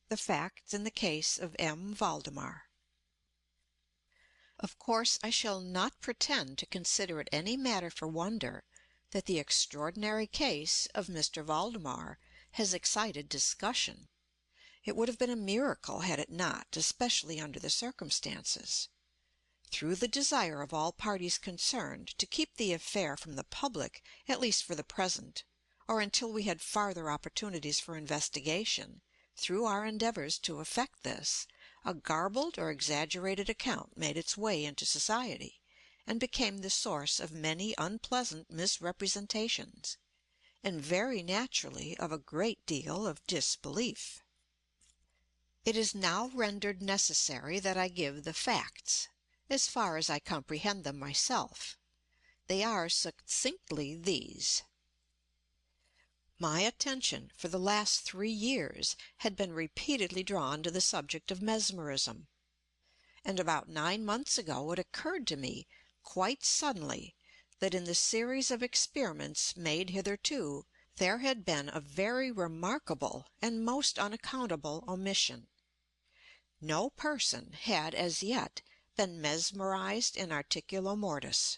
The Facts in the Case of M. Valdemar. Of course I shall not pretend to consider it any matter for wonder that the extraordinary case of Mr. Valdemar has excited discussion. It would have been a miracle had it not, especially under the circumstances. Through the desire of all parties concerned to keep the affair from the public, at least for the present, or until we had farther opportunities for investigation, through our endeavors to effect this, a garbled or exaggerated account made its way into society, and became the source of many unpleasant misrepresentations, and very naturally of a great deal of disbelief. It is now rendered necessary that I give the facts, as far as I comprehend them myself. They are succinctly these. My attention for the last 3 years had been repeatedly drawn to the subject of mesmerism, and about 9 months ago it occurred to me, quite suddenly, that in the series of experiments made hitherto there had been a very remarkable and most unaccountable omission. No person had as yet been mesmerized in articulo mortis.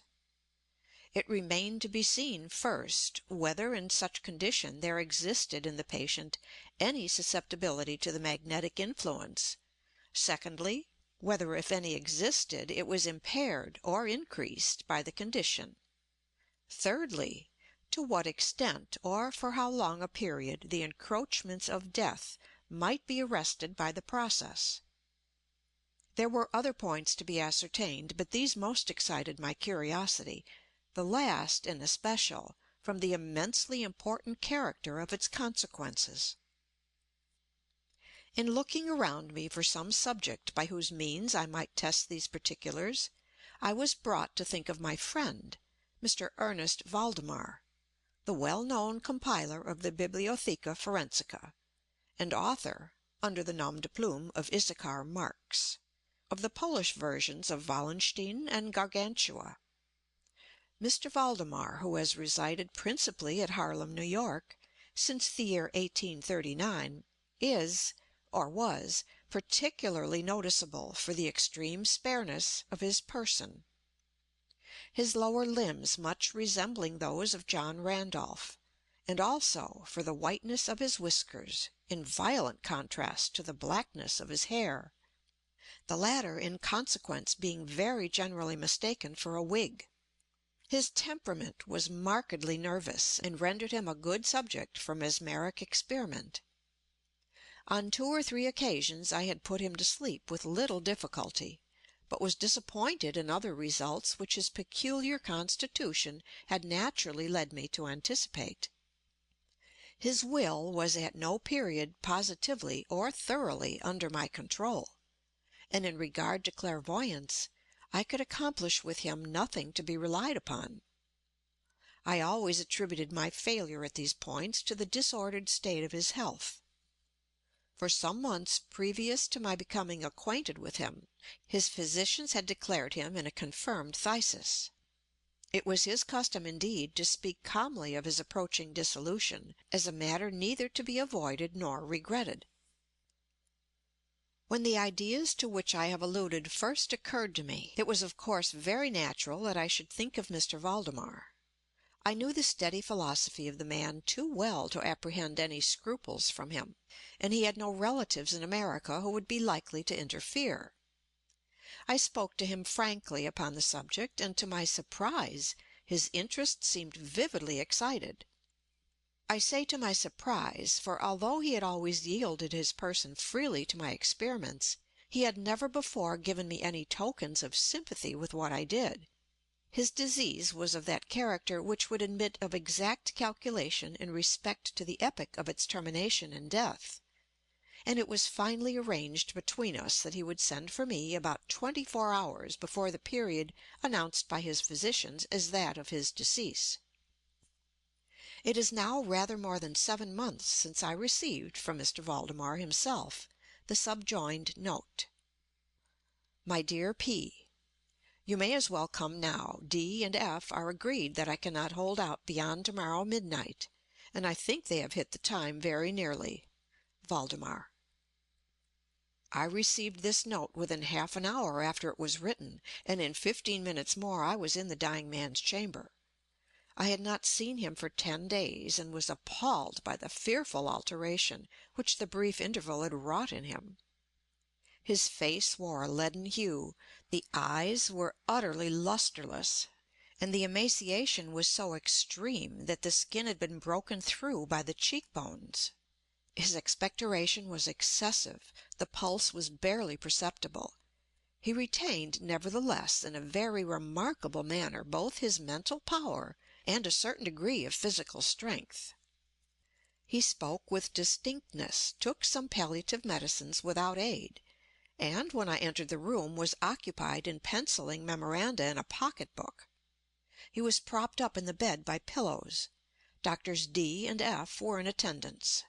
It remained to be seen, first, whether in such condition there existed in the patient any susceptibility to the magnetic influence; secondly, whether, if any existed, it was impaired or increased by the condition; thirdly, to what extent or for how long a period the encroachments of death might be arrested by the process. There were other points to be ascertained, but these most excited my curiosity, the last in especial, from the immensely important character of its consequences. In looking around me for some subject by whose means I might test these particulars, I was brought to think of my friend, Mr. Ernest Valdemar, the well-known compiler of the Bibliotheca Forensica, and author, under the nom de plume of Issachar Marx, of the Polish versions of Wallenstein and Gargantua. Mr. Valdemar, who has resided principally at Harlem, New York, since the year 1839, is, or was, particularly noticeable for the extreme spareness of his person, his lower limbs much resembling those of John Randolph, and also for the whiteness of his whiskers, in violent contrast to the blackness of his hair, the latter in consequence being very generally mistaken for a wig. His temperament was markedly nervous, and rendered him a good subject for mesmeric experiment. On 2 or 3 occasions I had put him to sleep with little difficulty, but was disappointed in other results which his peculiar constitution had naturally led me to anticipate. His will was at no period positively or thoroughly under my control, and in regard to clairvoyance, I could accomplish with him nothing to be relied upon. I always attributed my failure at these points to the disordered state of his health. For some months previous to my becoming acquainted with him, his physicians had declared him in a confirmed phthisis. It was his custom, indeed, to speak calmly of his approaching dissolution as a matter neither to be avoided nor regretted. When the ideas to which I have alluded first occurred to me, it was of course very natural that I should think of Mr. Valdemar. I knew the steady philosophy of the man too well to apprehend any scruples from him, and he had no relatives in America who would be likely to interfere. I spoke to him frankly upon the subject, and to my surprise his interest seemed vividly excited. I say to my surprise, for although he had always yielded his person freely to my experiments, he had never before given me any tokens of sympathy with what I did. His disease was of that character which would admit of exact calculation in respect to the epoch of its termination in death, and it was finally arranged between us that he would send for me about 24 hours before the period announced by his physicians as that of his decease. It is now rather more than 7 months since I received from Mr. Valdemar himself the subjoined note: "My dear P., you may as well come now. D. and F. are agreed that I cannot hold out beyond tomorrow midnight, and I think they have hit the time very nearly. Valdemar." I received this note within half an hour after it was written, and in 15 minutes more I was in the dying man's chamber. I had not seen him for 10 days, and was appalled by the fearful alteration which the brief interval had wrought in him. His face wore a leaden hue, the eyes were utterly lustreless, and the emaciation was so extreme that the skin had been broken through by the cheek bones. His expectoration was excessive, the pulse was barely perceptible. He retained, nevertheless, in a very remarkable manner, both his mental power and a certain degree of physical strength. He spoke with distinctness, took some palliative medicines without aid, and, when I entered the room, was occupied in penciling memoranda in a pocket-book. He was propped up in the bed by pillows. Doctors D and F were in attendance.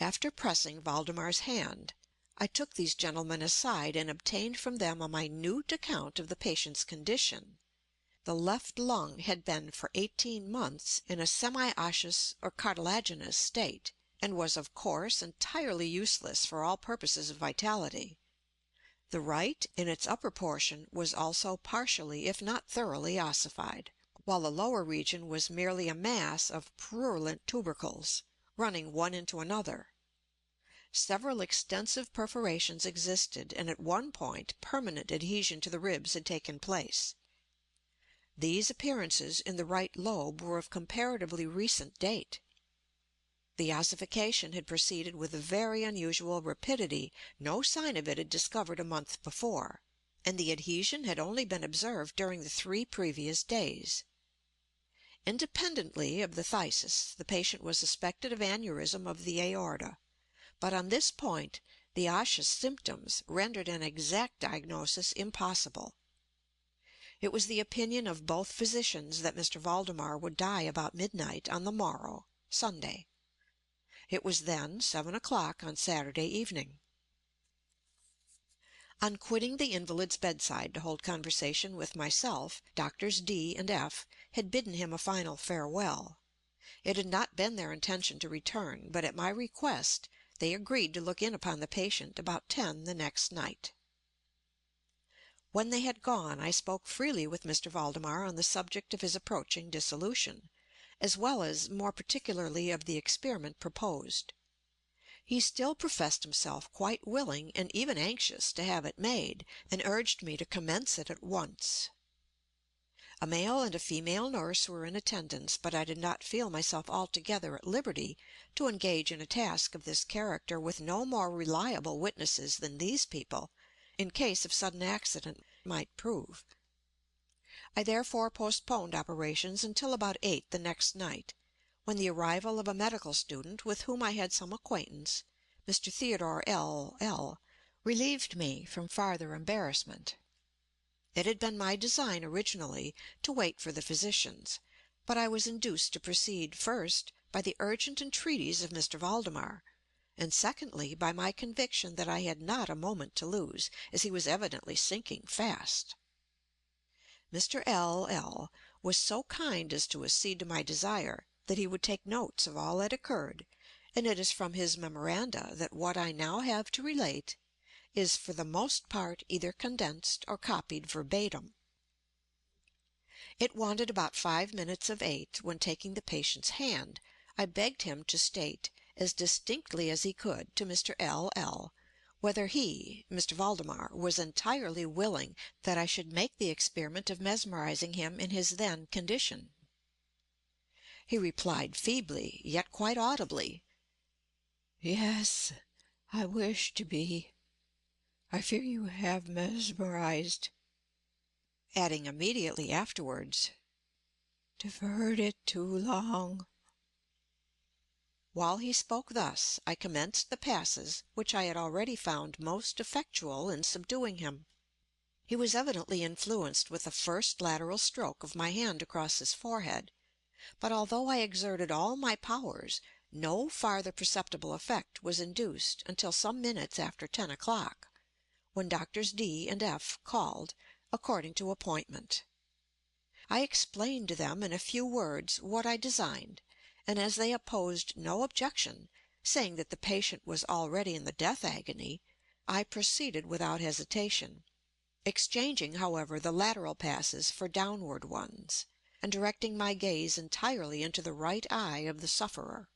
After pressing Valdemar's hand, I took these gentlemen aside and obtained from them a minute account of the patient's condition. The left lung had been for 18 months in a semi-osseous or cartilaginous state, and was of course entirely useless for all purposes of vitality. The right, in its upper portion, was also partially, if not thoroughly, ossified, while the lower region was merely a mass of purulent tubercles, running one into another. Several extensive perforations existed, and at one point permanent adhesion to the ribs had taken place. These appearances in the right lobe were of comparatively recent date. The ossification had proceeded with very unusual rapidity, no sign of it had discovered a month before, and the adhesion had only been observed during the 3 previous days. Independently of the phthisis, the patient was suspected of aneurism of the aorta, but on this point the osseous symptoms rendered an exact diagnosis impossible. It was the opinion of both physicians that Mr. Valdemar would die about midnight on the morrow, Sunday. It was then 7 o'clock on Saturday evening. On quitting the invalid's bedside to hold conversation with myself, Doctors D and F had bidden him a final farewell. It had not been their intention to return, but at my request they agreed to look in upon the patient about 10 the next night. When they had gone, I spoke freely with Mr. Valdemar on the subject of his approaching dissolution, as well as, more particularly, of the experiment proposed. He still professed himself quite willing and even anxious to have it made, and urged me to commence it at once. A male and a female nurse were in attendance, but I did not feel myself altogether at liberty to engage in a task of this character with no more reliable witnesses than these people, in case of sudden accident, might prove. I therefore postponed operations until about 8 the next night, when the arrival of a medical student with whom I had some acquaintance, Mr. Theodore L., relieved me from farther embarrassment. It had been my design originally to wait for the physicians, but I was induced to proceed, first, by the urgent entreaties of Mr. Valdemar, and secondly, by my conviction that I had not a moment to lose, as he was evidently sinking fast. Mr. L. was so kind as to accede to my desire that he would take notes of all that occurred, and it is from his memoranda that what I now have to relate is for the most part either condensed or copied verbatim. It wanted about 5 minutes of 8 when, taking the patient's hand, I begged him to state, as distinctly as he could, to Mr. L., whether he, Mr. Valdemar, was entirely willing that I should make the experiment of mesmerizing him in his then condition. He replied feebly, yet quite audibly, "Yes, I wish to be. I fear you have mesmerized," adding immediately afterwards, "deferred it too long." While he spoke thus, I commenced the passes which I had already found most effectual in subduing him. He was evidently influenced with the first lateral stroke of my hand across his forehead, but although I exerted all my powers, no farther perceptible effect was induced until some minutes after 10 o'clock, when Doctors D and F called, according to appointment. I explained to them in a few words what I designed, and as they opposed no objection, saying that the patient was already in the death agony, I proceeded without hesitation, exchanging, however, the lateral passes for downward ones, and directing my gaze entirely into the right eye of the sufferer.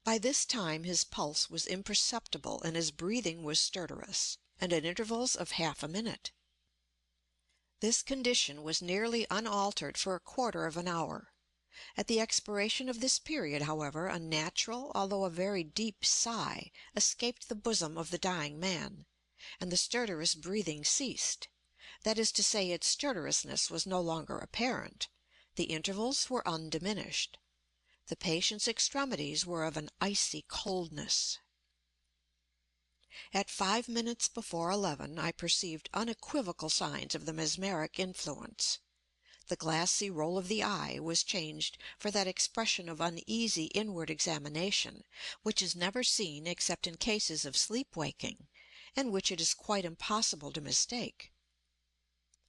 By this time his pulse was imperceptible and his breathing was stertorous, and at intervals of half a minute. This condition was nearly unaltered for a quarter of an hour. At the expiration of this period, however, a natural, although a very deep sigh, escaped the bosom of the dying man, and the stertorous breathing ceased. That is to say, its stertorousness was no longer apparent. The intervals were undiminished. The patient's extremities were of an icy coldness. At 5 minutes before 11 I perceived unequivocal signs of the mesmeric influence. The glassy roll of the eye was changed for that expression of uneasy inward examination which is never seen except in cases of sleep-waking, and which it is quite impossible to mistake.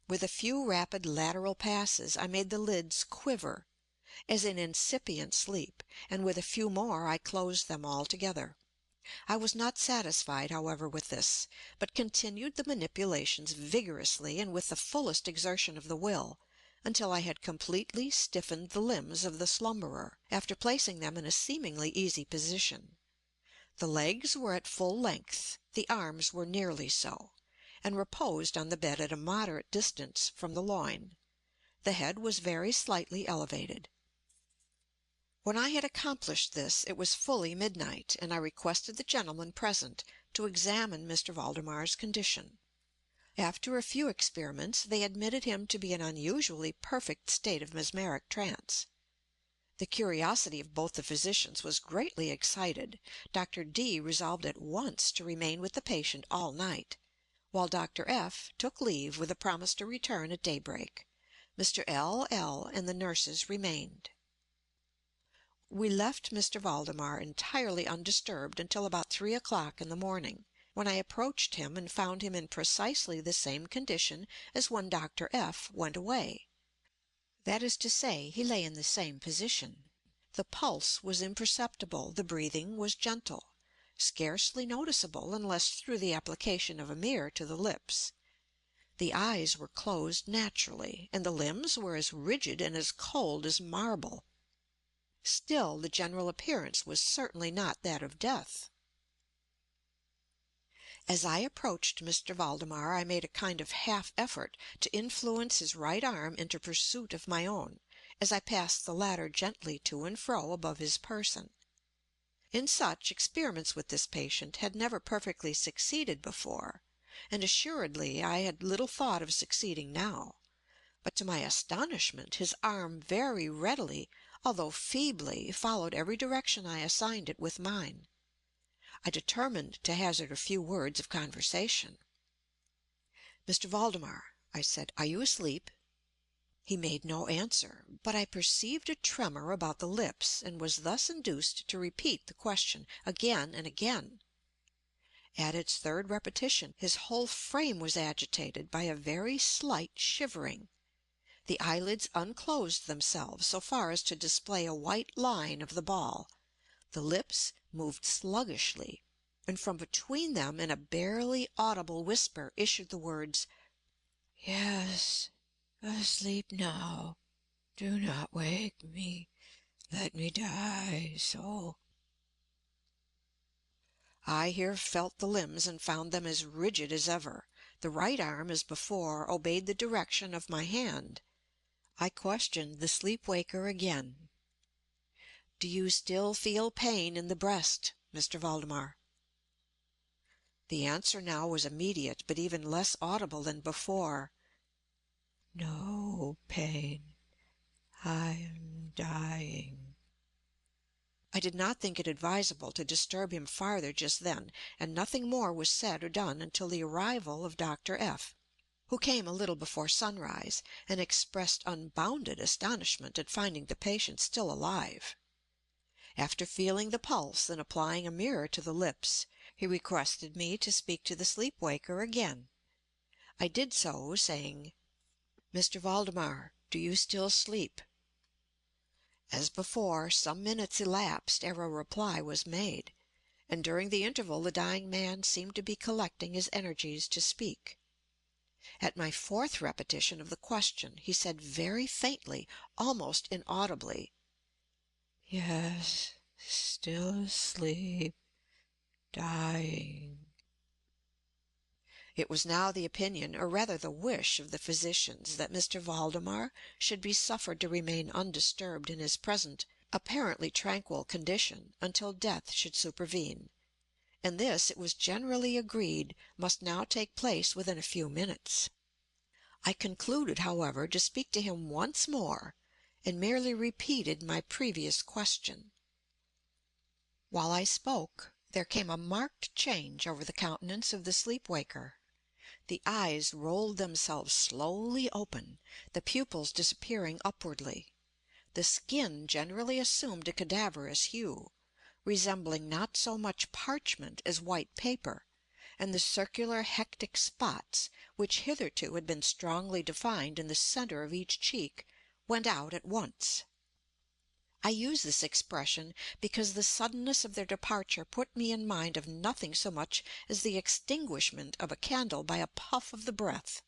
With a few rapid lateral passes I made the lids quiver, as in incipient sleep, and with a few more I closed them altogether. I was not satisfied, however, with this, but continued the manipulations vigorously and with the fullest exertion of the will, until I had completely stiffened the limbs of the slumberer, after placing them in a seemingly easy position. The legs were at full length, the arms were nearly so, and reposed on the bed at a moderate distance from the loin. The head was very slightly elevated. When I had accomplished this, it was fully midnight, and I requested the gentlemen present to examine Mr. Valdemar's condition. After a few experiments, they admitted him to be in an unusually perfect state of mesmeric trance. The curiosity of both the physicians was greatly excited. Dr. D resolved at once to remain with the patient all night, while Dr. F took leave with a promise to return at daybreak. Mr. L and the nurses remained. We left Mr. Valdemar entirely undisturbed until about 3 o'clock in the morning, when I approached him and found him in precisely the same condition as when Dr. F went away. That is to say, he lay in the same position. The pulse was imperceptible, the breathing was gentle, scarcely noticeable unless through the application of a mirror to the lips. The eyes were closed naturally, and the limbs were as rigid and as cold as marble. Still, the general appearance was certainly not that of death. As I approached Mr. Valdemar, I made a kind of half effort to influence his right arm into pursuit of my own, as I passed the latter gently to and fro above his person. In such experiments with this patient had never perfectly succeeded before, and assuredly I had little thought of succeeding now. But to my astonishment his arm very readily, although feebly, followed every direction I assigned it with mine. I determined to hazard a few words of conversation. "Mr. Valdemar," I said, "are you asleep?" He made no answer, but I perceived a tremor about the lips, and was thus induced to repeat the question again and again. At its third repetition his whole frame was agitated by a very slight shivering. The eyelids unclosed themselves so far as to display a white line of the ball, the lips moved sluggishly, and from between them in a barely audible whisper issued the words, "Yes, asleep now. Do not wake me. Let me die so." I here felt the limbs and found them as rigid as ever. The right arm, as before, obeyed the direction of my hand. I questioned the sleep-waker again. "Do you still feel pain in the breast, Mr. Valdemar?" The answer now was immediate, but even less audible than before. "No pain. I am dying." I did not think it advisable to disturb him farther just then, and nothing more was said or done until the arrival of Dr. F, who came a little before sunrise, and expressed unbounded astonishment at finding the patient still alive. After feeling the pulse and applying a mirror to the lips, he requested me to speak to the sleep-waker again. I did so, saying, "Mr. Valdemar, do you still sleep?" As before, some minutes elapsed ere a reply was made, and during the interval the dying man seemed to be collecting his energies to speak. At my fourth repetition of the question, he said very faintly, almost inaudibly, "Yes, still asleep, dying." It was now the opinion, or rather the wish, of the physicians that Mr. Valdemar should be suffered to remain undisturbed in his present apparently tranquil condition until death should supervene, and this, it was generally agreed, must now take place within a few minutes. I concluded, however, to speak to him once more, and merely repeated my previous question. While I spoke, there came a marked change over the countenance of the sleep-waker. The eyes rolled themselves slowly open, the pupils disappearing upwardly. The skin generally assumed a cadaverous hue, resembling not so much parchment as white paper, and the circular hectic spots, which hitherto had been strongly defined in the centre of each cheek, went out at once. I use this expression because the suddenness of their departure put me in mind of nothing so much as the extinguishment of a candle by a puff of the breath.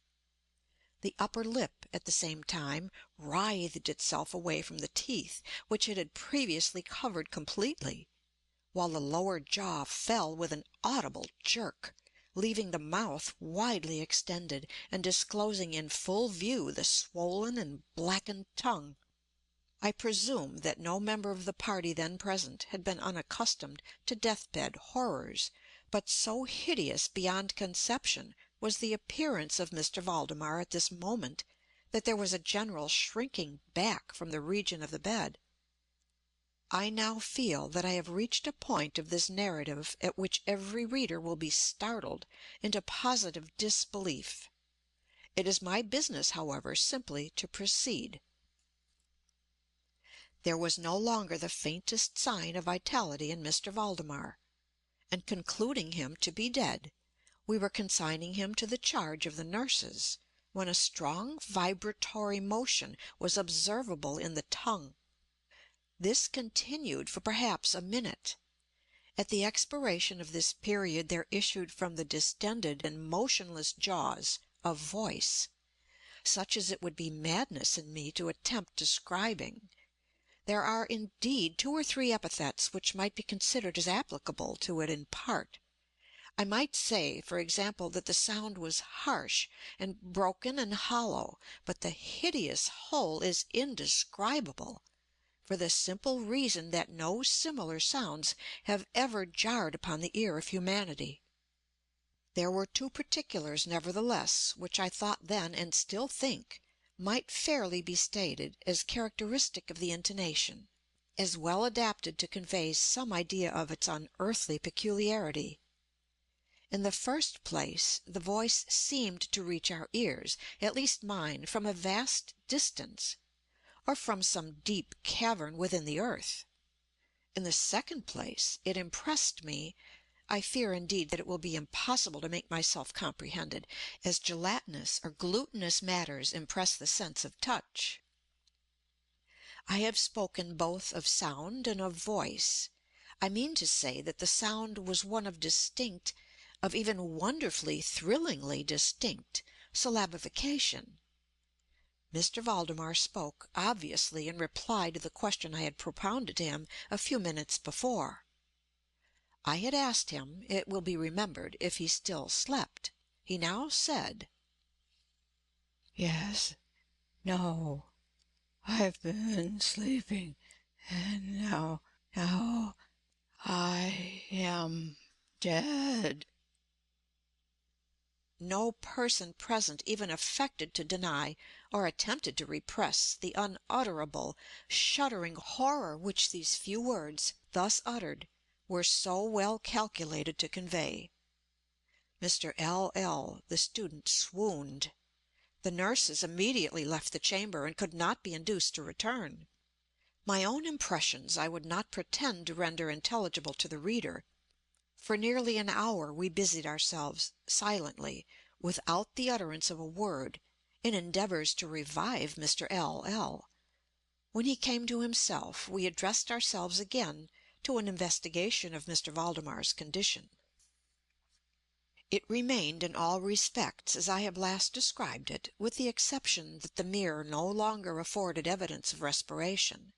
The upper lip, at the same time, writhed itself away from the teeth, which it had previously covered completely, while the lower jaw fell with an audible jerk, leaving the mouth widely extended, and disclosing in full view the swollen and blackened tongue. I presume that no member of the party then present had been unaccustomed to death-bed horrors, but so hideous beyond conception was the appearance of Mr. Valdemar at this moment, that there was a general shrinking back from the region of the bed. I now feel that I have reached a point of this narrative at which every reader will be startled into positive disbelief. It is my business, however, simply to proceed. There was no longer the faintest sign of vitality in Mr. Valdemar, and concluding him to be dead, we were consigning him to the charge of the nurses, when a strong vibratory motion was observable in the tongue. This continued for perhaps a minute. At the expiration of this period there issued from the distended and motionless jaws a voice, such as it would be madness in me to attempt describing. There are, indeed, 2 or 3 epithets which might be considered as applicable to it in part. I might say, for example, that the sound was harsh and broken and hollow, but the hideous whole is indescribable, for the simple reason that no similar sounds have ever jarred upon the ear of humanity. There were 2 particulars, nevertheless, which I thought then, and still think, might fairly be stated as characteristic of the intonation, as well adapted to convey some idea of its unearthly peculiarity. In the first place, the voice seemed to reach our ears, at least mine, from a vast distance, or from some deep cavern within the earth. In the second place, it impressed me, I fear indeed that it will be impossible to make myself comprehended, as gelatinous or glutinous matters impress the sense of touch. I have spoken both of sound and of voice. I mean to say that the sound was one of distinct, of even wonderfully, thrillingly distinct syllabification. Mr. Valdemar spoke, obviously in reply to the question I had propounded to him a few minutes before. I had asked him, it will be remembered, if he still slept. He now said: "Yes, no, I've been sleeping, and now I am dead." No person present even affected to deny, or attempted to repress, the unutterable, shuddering horror which these few words, thus uttered, were so well calculated to convey. Mr. L—l, the student, swooned. The nurses immediately left the chamber, and could not be induced to return. My own impressions I would not pretend to render intelligible to the reader. For nearly an hour we busied ourselves, silently, without the utterance of a word, in endeavors to revive Mr. L—l. When he came to himself, we addressed ourselves again to an investigation of Mr. Valdemar's condition. It remained in all respects as I have last described it, with the exception that the mirror no longer afforded evidence of respiration.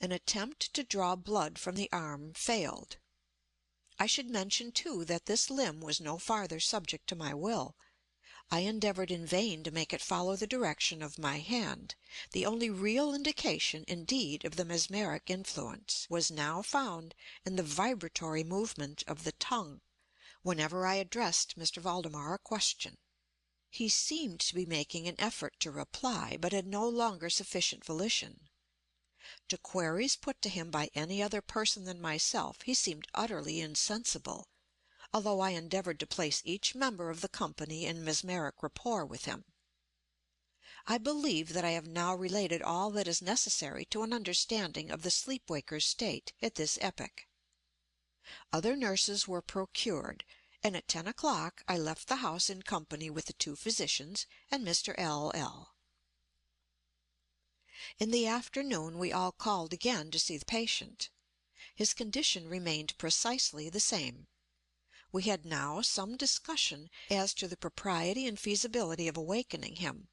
An attempt to draw blood from the arm failed. I should mention, too, that this limb was no farther subject to my will. I endeavored in vain to make it follow the direction of my hand. The only real indication, indeed, of the mesmeric influence was now found in the vibratory movement of the tongue, whenever I addressed Mr. Valdemar a question. He seemed to be making an effort to reply, but had no longer sufficient volition. To queries put to him by any other person than myself he seemed utterly insensible, although I endeavored to place each member of the company in mesmeric rapport with him. I believe that I have now related all that is necessary to an understanding of the sleep-waker's state at this epoch. Other nurses were procured, and at 10 o'clock I left the house in company with the 2 physicians and Mr. L—l. In the afternoon we all called again to see the patient. His condition remained precisely the same. We had now some discussion as to the propriety and feasibility of awakening him,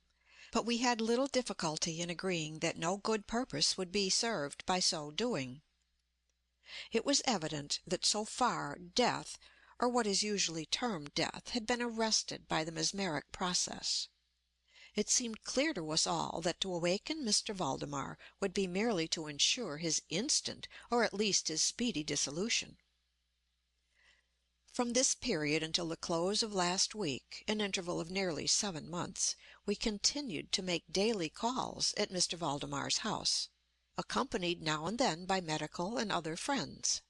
but we had little difficulty in agreeing that no good purpose would be served by so doing. It was evident that so far death, or what is usually termed death, had been arrested by the mesmeric process. It seemed clear to us all that to awaken Mr. Valdemar would be merely to ensure his instant, or at least his speedy dissolution. From this period until the close of last week, an interval of nearly 7 months, we continued to make daily calls at Mr. Valdemar's house, accompanied now and then by medical and other friends.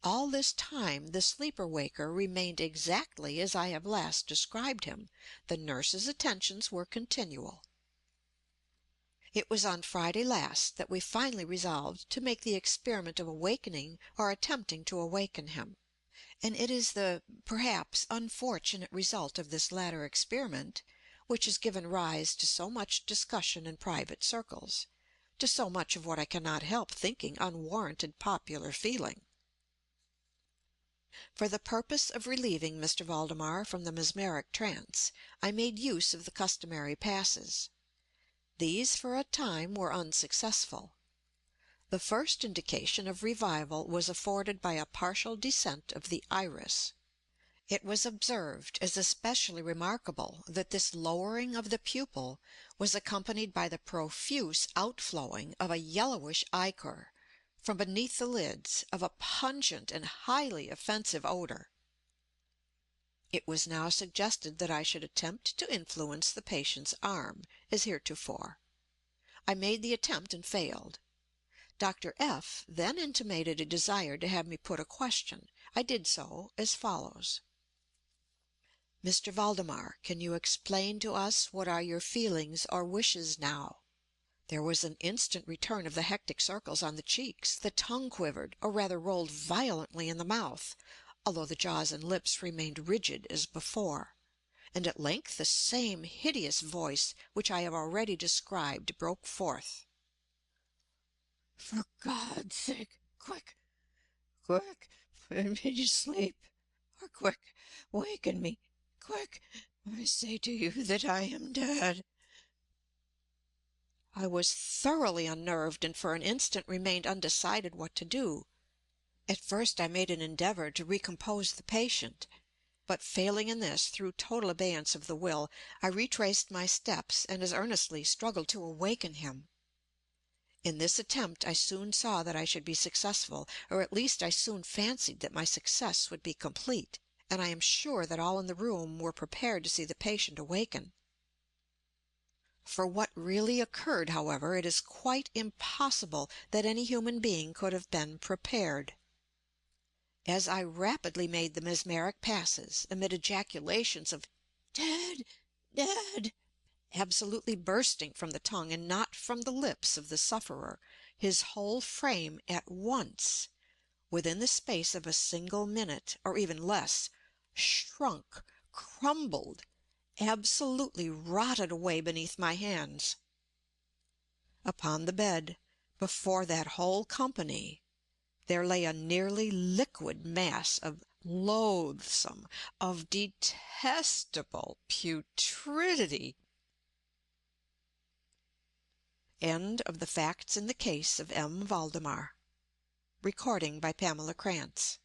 All this time the sleeper-waker remained exactly as I have last described him. The nurse's attentions were continual. It was on Friday last that we finally resolved to make the experiment of awakening or attempting to awaken him. And it is the, perhaps, unfortunate result of this latter experiment which has given rise to so much discussion in private circles, to so much of what I cannot help thinking unwarranted popular feeling. For the purpose of relieving Mr. Valdemar from the mesmeric trance, I made use of the customary passes. These for a time were unsuccessful. The first indication of revival was afforded by a partial descent of the iris. It was observed as especially remarkable that this lowering of the pupil was accompanied by the profuse outflowing of a yellowish ichor from beneath the lids, of a pungent and highly offensive odor. It was now suggested that I should attempt to influence the patient's arm, as heretofore. I made the attempt and failed. Dr. F then intimated a desire to have me put a question. I did so, as follows: "Mr. Valdemar, can you explain to us what are your feelings or wishes now?" There was an instant return of the hectic circles on the cheeks, the tongue quivered, or rather rolled violently in the mouth, although the jaws and lips remained rigid as before, and at length the same hideous voice which I have already described broke forth: "For God's sake, quick, quick, put me to sleep, or quick, waken me, quick, I say to you that I am dead." I was thoroughly unnerved, and for an instant remained undecided what to do. At first I made an endeavor to recompose the patient, but failing in this, through total abeyance of the will, I retraced my steps and as earnestly struggled to awaken him. In this attempt I soon saw that I should be successful, or at least I soon fancied that my success would be complete, and I am sure that all in the room were prepared to see the patient awaken. For what really occurred, however, it is quite impossible that any human being could have been prepared. As I rapidly made the mesmeric passes, amid ejaculations of "Dead! Dead!" absolutely bursting from the tongue and not from the lips of the sufferer, his whole frame at once, within the space of a single minute, or even less, shrunk, crumbled, absolutely rotted away beneath my hands. Upon the bed, before that whole company, there lay a nearly liquid mass of loathsome, of detestable putridity. End of the Facts in the Case of M. Valdemar. Recording by Pamela Krantz.